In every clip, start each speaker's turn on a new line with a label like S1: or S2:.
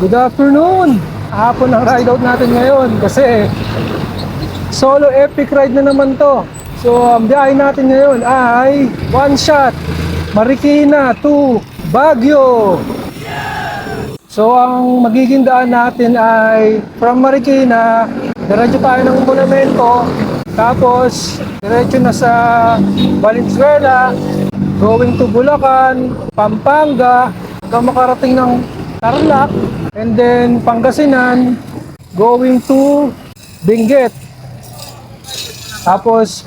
S1: Good afternoon! Hapon ang ride out natin ngayon kasi solo epic ride na naman to. So ang biyahe natin ngayon ay one shot Marikina to Baguio. So ang magiging daan natin ay from Marikina, diretso tayo ng Monumento, tapos diretso na sa Valenzuela, going to Bulacan, Pampanga, hanggang makarating ng Tarlac, and then Pangasinan, going to Benguet. Tapos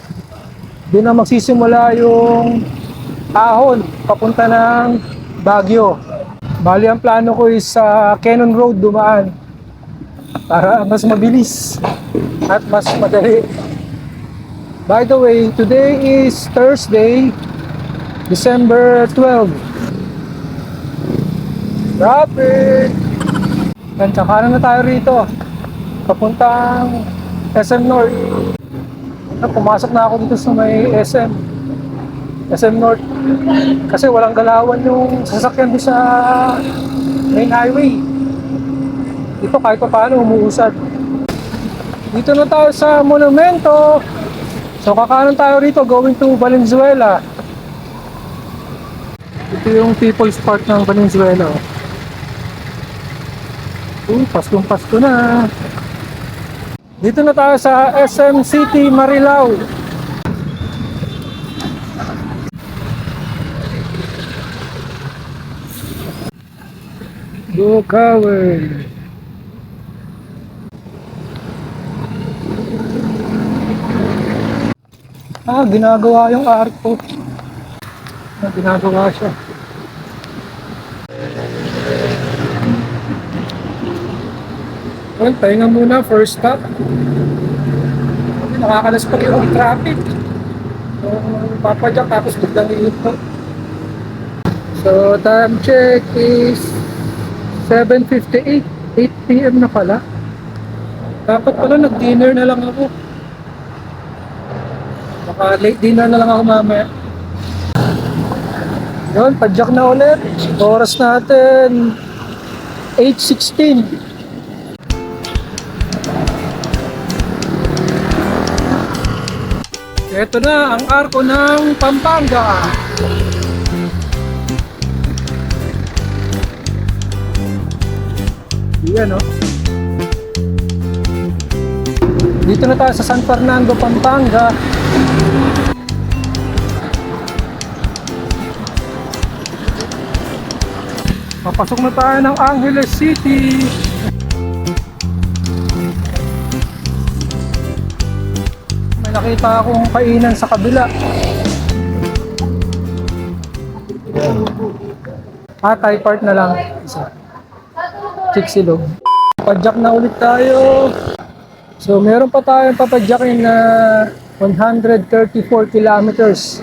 S1: doon na magsisimula yung ahon papunta ng Baguio. Bali ang plano ko is sa Cannon Road dumaan para mas mabilis at mas madali. By the way, today is Thursday, December 12. Traffic! Kanan na tayo rito papuntang SM North. Pumasok na ako dito sa may SM North kasi walang galawan yung sasakyan doon sa main highway. Dito kahit pa paano umuusad. Dito na tayo sa Monumento. So kakanan tayo rito going to Valenzuela. Ito yung People's Park ng Valenzuela. Paskong Pasko na. Dito na tayo sa SM City Marilao. Bukawi. Ginagawa yung arko. Ginagawa siya. Well, pahinga muna, first stop. Nakakalas pa yung traffic. So, papadyak tapos biglang iikot. So, time check is 7:58. 8 PM na pala. Dapat pala nag-dinner na lang ako. Baka late dinner na lang ako mamaya. Yun, padyak na ulit. Oras natin 8:16. Ito na ang arko ng Pampanga. Yan, no? Dito na tayo sa San Fernando, Pampanga. Papasok na tayo ng Angeles City. May nakita akong kainan sa kabila. Thai part na lang. Isa. Chicxulub. Padyak na ulit tayo. So meron pa tayong papadyakin na 134 kilometers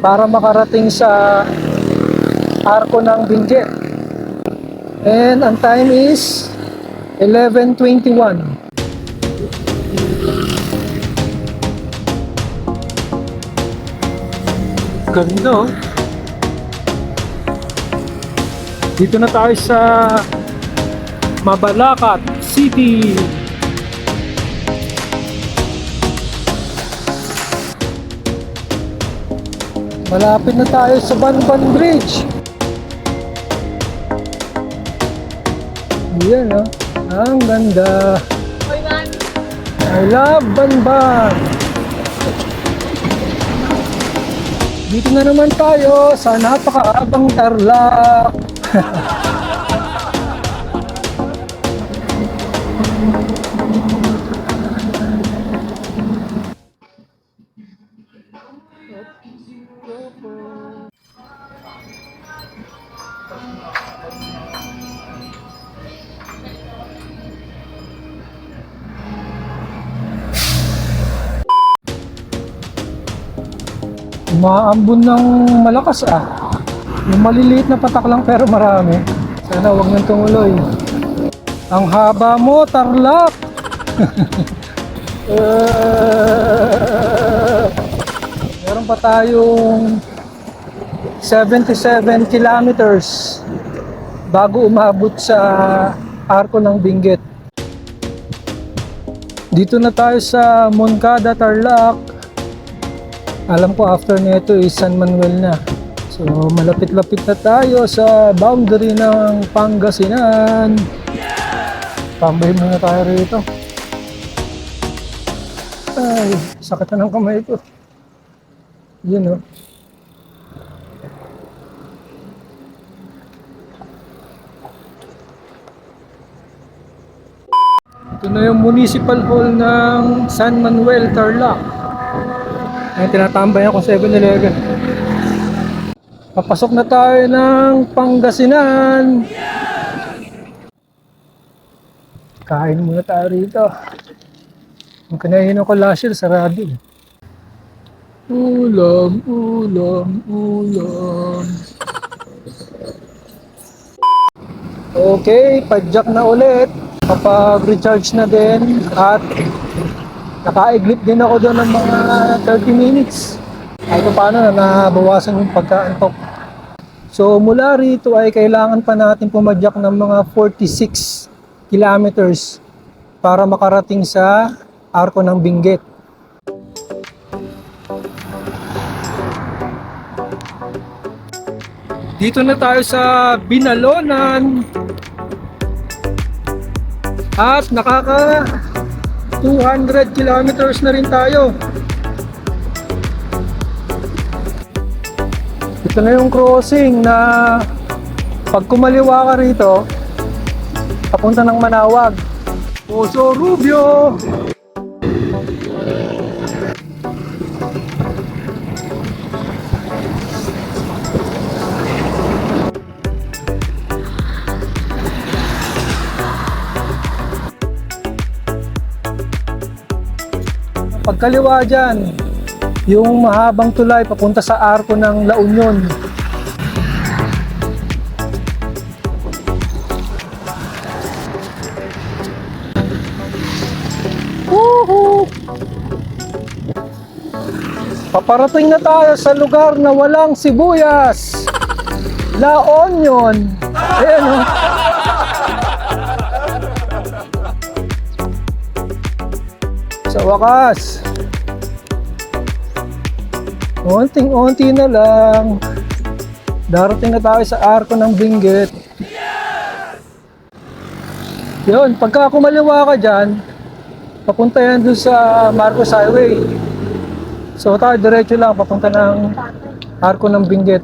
S1: para makarating sa arko ng Benguet. And ang time is 11:21. Ganda, oh. Dito na tayo sa Mabalacat City. Malapit na tayo sa Banban Bridge. Yan, oh. Ang ganda. I love Banban. Dito na naman tayo sa napakaabang Tarlac. Umaambon ng malakas, ah. Yung maliliit na patak lang pero marami. Sana wag nang tumuloy. Ang haba mo, Tarlac! Meron pa tayong 77 kilometers bago umabot sa Arko ng Benguet. Dito na tayo sa Moncada, Tarlac. Alam ko after nito is San Manuel na. So malapit-lapit na tayo sa boundary ng Pangasinan. Tambay muna tayo rito. Ay, sakit na ng kamay ko. Yun, oh. Ito na yung Municipal Hall ng San Manuel, Tarlac. Ayan, tinatambayan ko 7-Eleven. Papasok na tayo ng Pangasinan. Kain muna tayo rito. Ang kinahinom ko last year, sarado. Ulam, ulam, ulam. Okay, padjak na ulit. Kapag recharge na din at nakaiglip din ako doon ng mga 30 minutes. Kahit paano na nabawasan yung pagkaantok. So mula rito ay kailangan pa natin pumadyak ng mga 46 kilometers para makarating sa Arko ng Benguet. Dito na tayo sa Binalonan. At nakaka 200 kilometers na rin tayo. Ito na yung crossing na pag kumaliwa ka rito, papunta ng Manawag. Poso Rubio! Pagkaliwa dyan, yung mahabang tulay papunta sa Arko ng La Union. Woohoo! Paparating na tayo sa lugar na walang sibuyas. La Union. Ayan, oh. Sa wakas, unting-unti na lang, darating na tayo sa Arko ng Benguet. Yun, pagka kumaliwa ka dyan, papunta yan doon sa Marcos Highway. So tayo diretso lang, papunta ng Arko ng Benguet.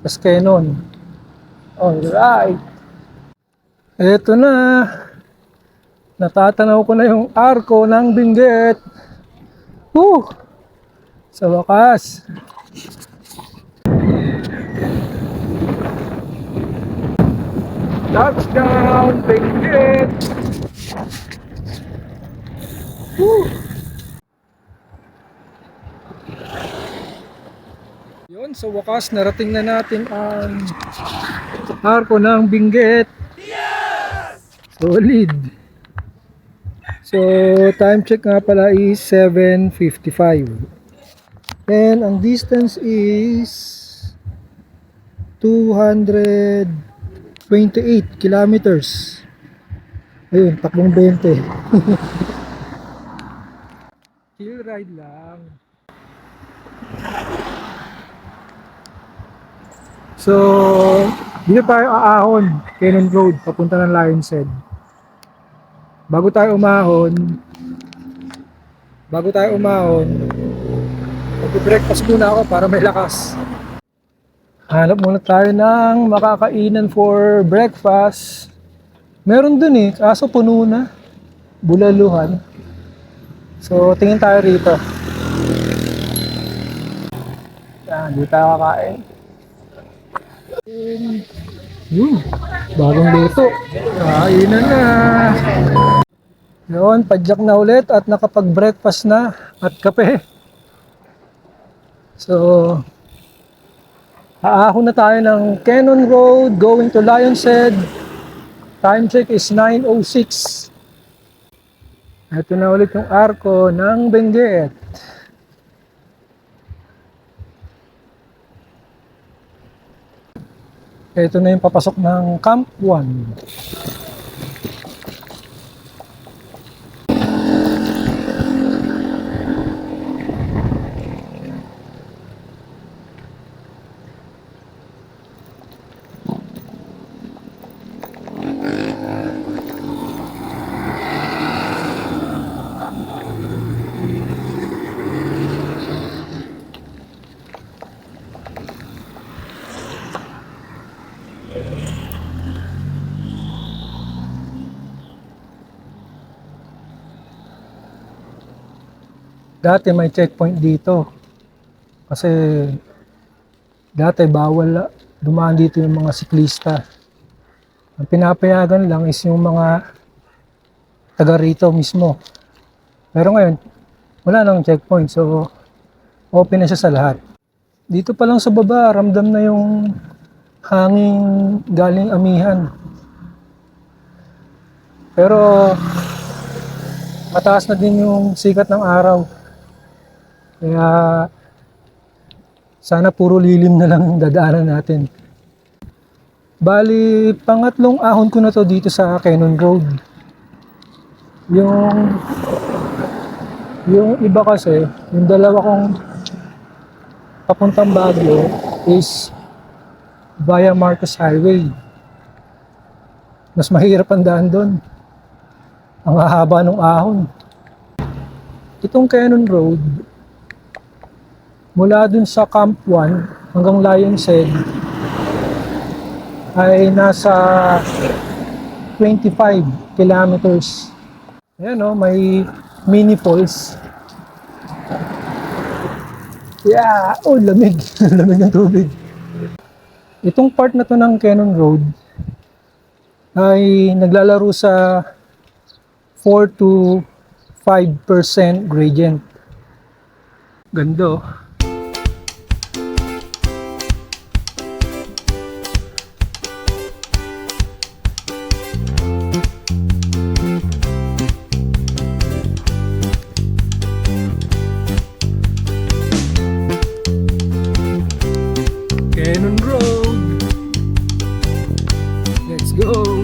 S1: Pasquenon. Alright. Eto na. Natatanaw ko na yung Arko ng Benguet. Woo! Sa wakas. Touchdown, Benguet! Woo! Yun, sa wakas, narating na natin ang Arko ng Benguet. Solid. So, time check nga pala is 7:55. And ang distance is 228 kilometers. Ayun, takbong 20. Chill ride lang. So, dito tayo aahon, Cannon Road, papunta ng Lion's Head. Bago tayo umahon, mag-breakfast muna ako para may lakas. Hanap muna tayo ng makakainan for breakfast. Meron dun eh, kaso puno na. Bulaluhan. So, tingin tayo rito. Yan, dito tayo kakain. Yun, bagong luto. Kainan na. Yun, padjak na ulit at nakapag-breakfast na at kape. So, haahon na tayo ng Cannon Road going to Lion's Head. Time check is 9:06. Ito na ulit yung Arko ng Benguet. Ito na yung papasok ng Camp 1. Dati may checkpoint dito. Kasi dati bawal dumaan dito yung mga siklista. Ang pinapayagan lang is yung mga taga rito mismo. Pero ngayon, wala nang checkpoint. So, open na siya sa lahat. Dito pa lang sa baba, ramdam na yung hangin galing amihan. Pero, mataas na din yung sikat ng araw. Kaya, sana puro lilim na lang yung dadaanan natin. Bali, pangatlong ahon ko na to dito sa Cannon Road. Yung iba kasi, yung dalawa kong papuntang Baguio is via Marcos Highway. Mas mahirap ang daan doon. Ang hahaba ng ahon. Itong Cannon Road, mula dun sa Camp 1 hanggang Lion's Head ay nasa 25 kilometers. Ayan o, may mini falls. Yeah! Oh, lamig. Lamig ng tubig. Itong part na to ng Cannon Road ay naglalaro sa 4 to 5% gradient. Ganda oh. Cannon Road. Let's go.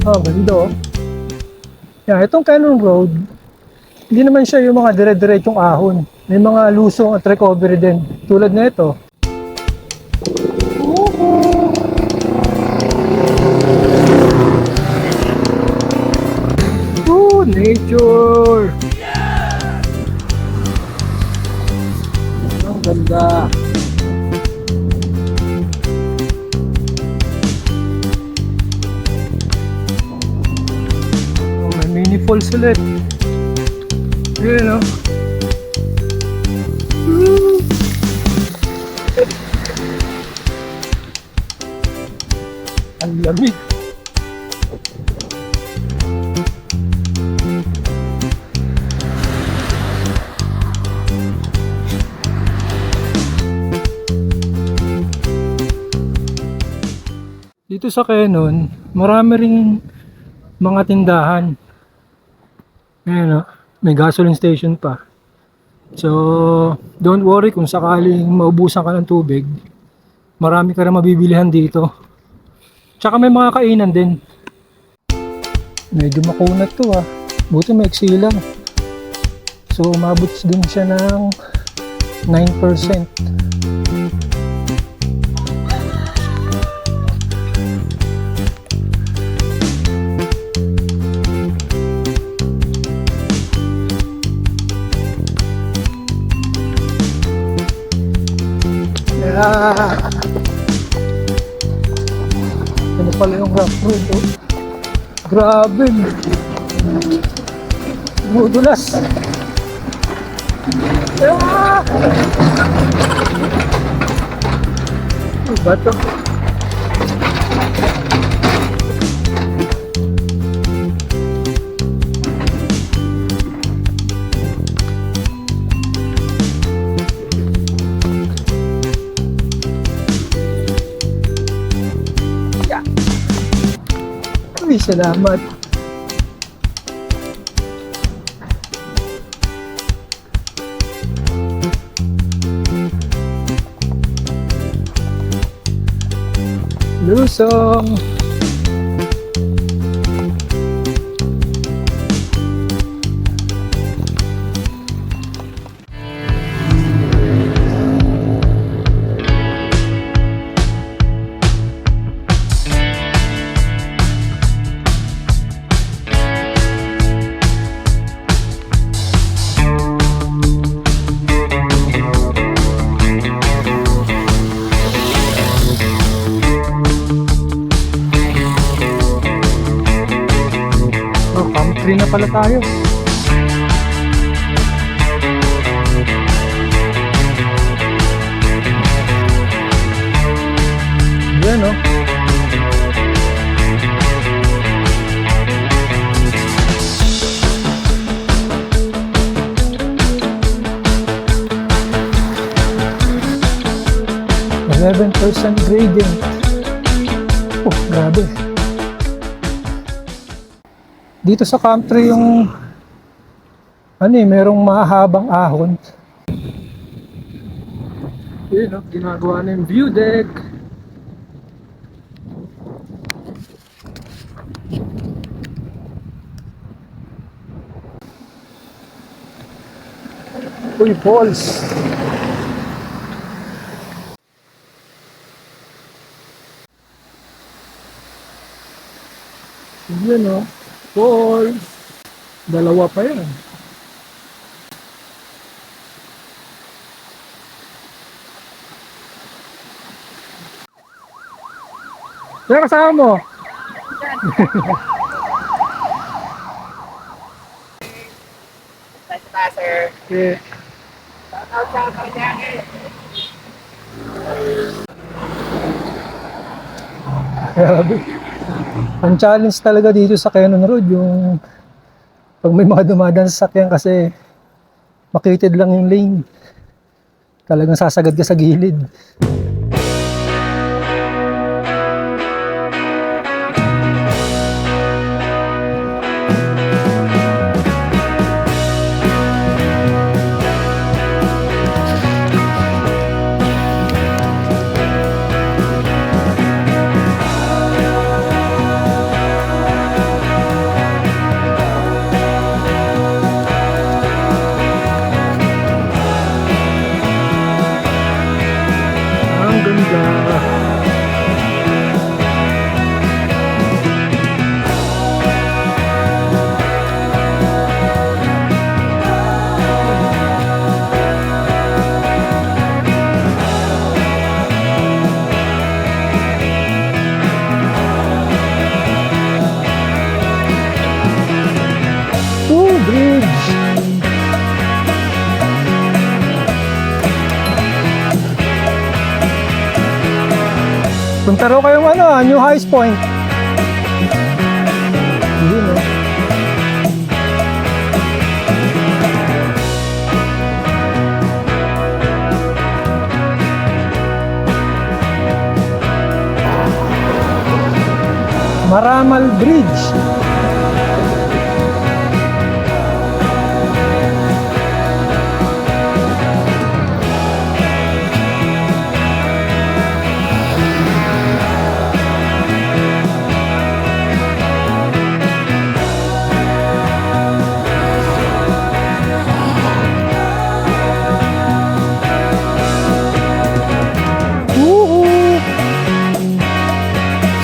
S1: Ganda oh. Yeah, itong Cannon Road, hindi naman siya yung mga dire-diretsong ahon. May mga lusong at recovery din. Tulad na ito. Ooh, nature! Ang ganda. Mini falls ulit. Ayan o. Ang lamig. Dito sa Cannon, marami ring mga tindahan. Ayan o, may gasoline station pa. So, don't worry kung sakaling maubusan ka ng tubig. Marami ka rin mabibilihan dito. Tsaka may mga kainan din. Medyo makunat to ah. Buti may lang. So, umabot din siya ng 9%. Ano pala yung rough road oh. Grabe. Dudulas. Bato. Uy, salamat. Lusong. Country na pala tayo. Yan o. %11% gradient. Oh, grabe. Dito sa country yung merong mahabang ahon. Yun, ginagawa na yung view deck. Uy, falls. Yun, falls. Dalawa pa yan. Sino kasama mo?
S2: Sir.
S1: Okay.
S2: Shoutout sa Paranaque.
S1: Grabe. Ang challenge talaga dito sa Cannon Road yung pag may mga dumadaan sa sakyan kasi makitid lang yung lane. Talagang sasagad ka sa gilid. Ang ganda. Bridge. Punta raw kayong New Highs Point. Hindi, no? Maramal Bridge.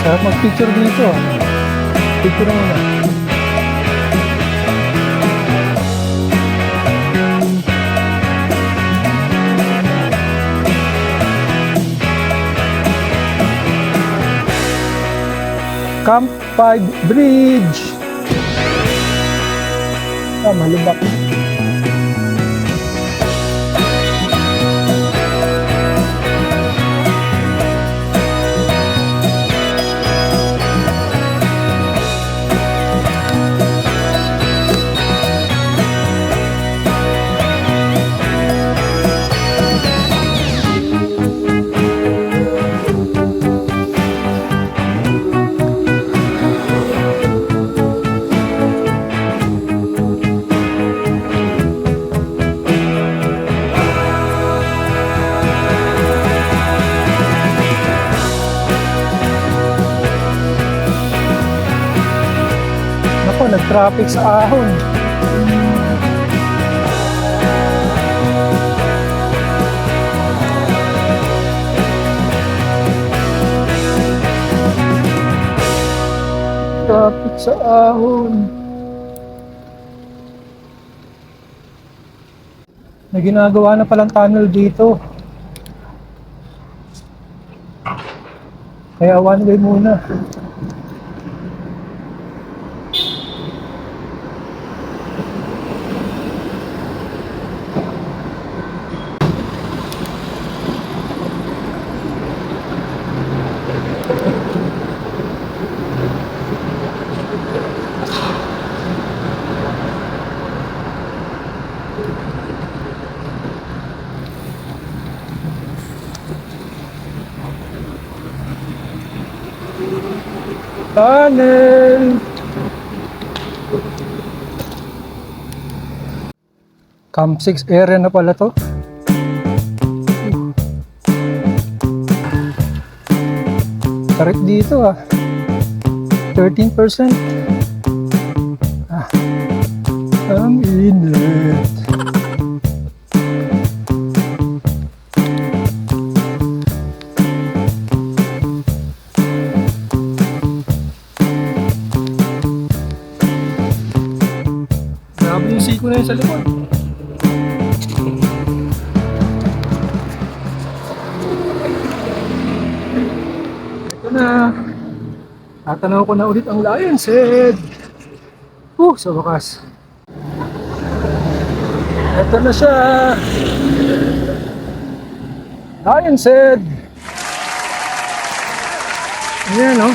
S1: Sarap mag-picture dito. Picture mo na. Camp 5 Bridge. Malubak. traffic sa Ahon. Traffic sa Ahon. May ginagawa na palang tunnel dito. Kaya one way muna. Tunnel! Camp 6 area na pala to. Tarik dito ah. 13%. Ah. Ang init. Grabe yung siko na yun sa likod. Ito na. Tatanaw ko na ulit ang Lion's Head. Sa wakas. Ito na siya. Lion's Head. Ayan o.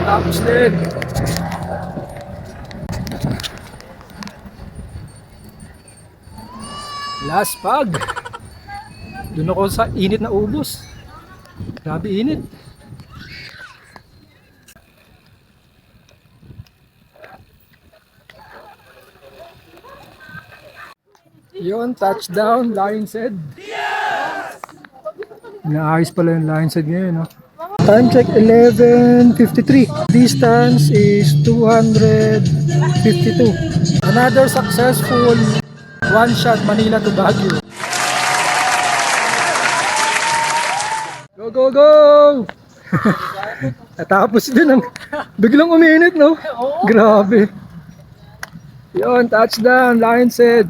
S1: Tapos din. Last pag. Doon ako sa init na ubos. Grabe init. Yun, touchdown, Lion's Head. Inaayos pala yung Lion's Head ngayon, no? Time check 11:53. Distance is 252. Another successful one-shot Manila to Baguio. Go, go, go! Natapos din ang biglang uminit, no? Grabe. Yun, touchdown, Lion's Head.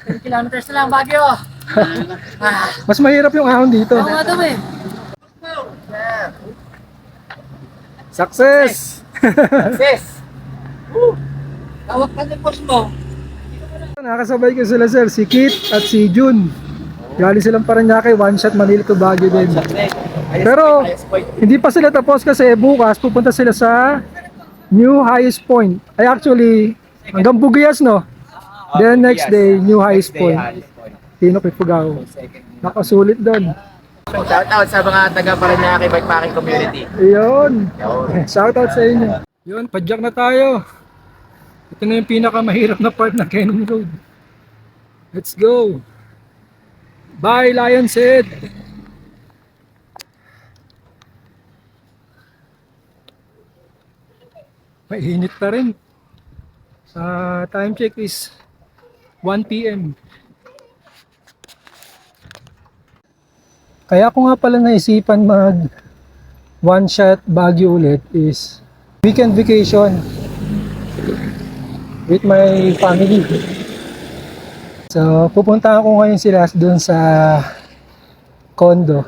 S2: 10 kilometers na lang, Baguio.
S1: Mas mahirap yung ahon dito.
S2: Oo nga daw eh.
S1: Success!
S2: Sis! Tawag ka ng boss mo.
S1: Nakasabay ko sila sir, si Kit at si Jun. Galing silang Paranaque, one shot Manila to Baguio din. Pero hindi pa sila tapos kasi bukas pupunta sila sa new highest point. Ay actually, hanggang Bugias no? Then next day, new highest point. Tino Kipugao. Nakasulit doon.
S2: Shoutout sa mga taga Paranaque Bikepacking Community.
S1: Ayun. Shoutout sa inyo. Yun, padyak na tayo. Ito na yung pinakamahirap na part ng Cannon Road. Let's go. Bye, Lion's Head. Mainit pa rin. Time check is 1 p.m. Kaya ko nga pala naisipan mag one shot Baguio ulit is weekend vacation with my family. So pupunta ako ngayon sila doon sa condo.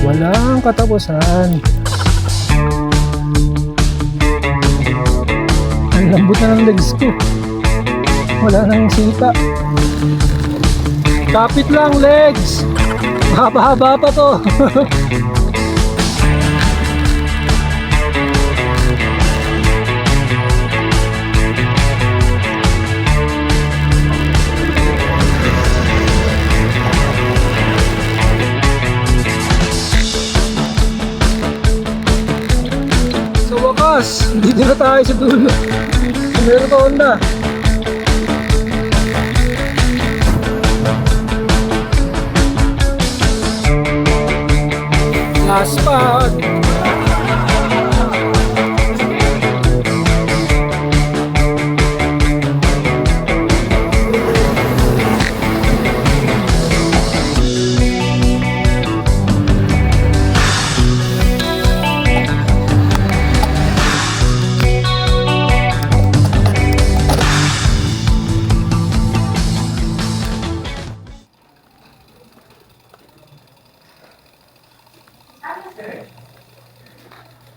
S1: Walang katapusan. Ang lambot na ng legs ko. Wala nang sita. Kapit lang legs. Mahaba-haba pa to. Sa wakas, hindi din tayo sa dulo. Meron na. Last spot.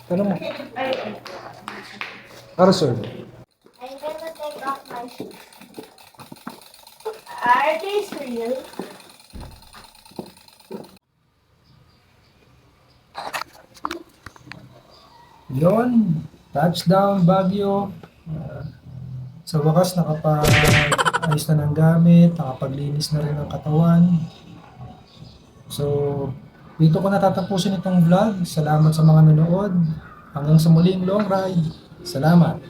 S1: Ano mo? Para sir.
S3: I'm gonna take off my shoes. Are these real?
S1: Yon, touchdown Baguio. Sa wakas nakapag-ayos na ng gamit, nakapaglinis na rin ng katawan. So, dito ko natatapusin itong vlog. Salamat sa mga nanood. Hanggang sa muling long ride. Salamat.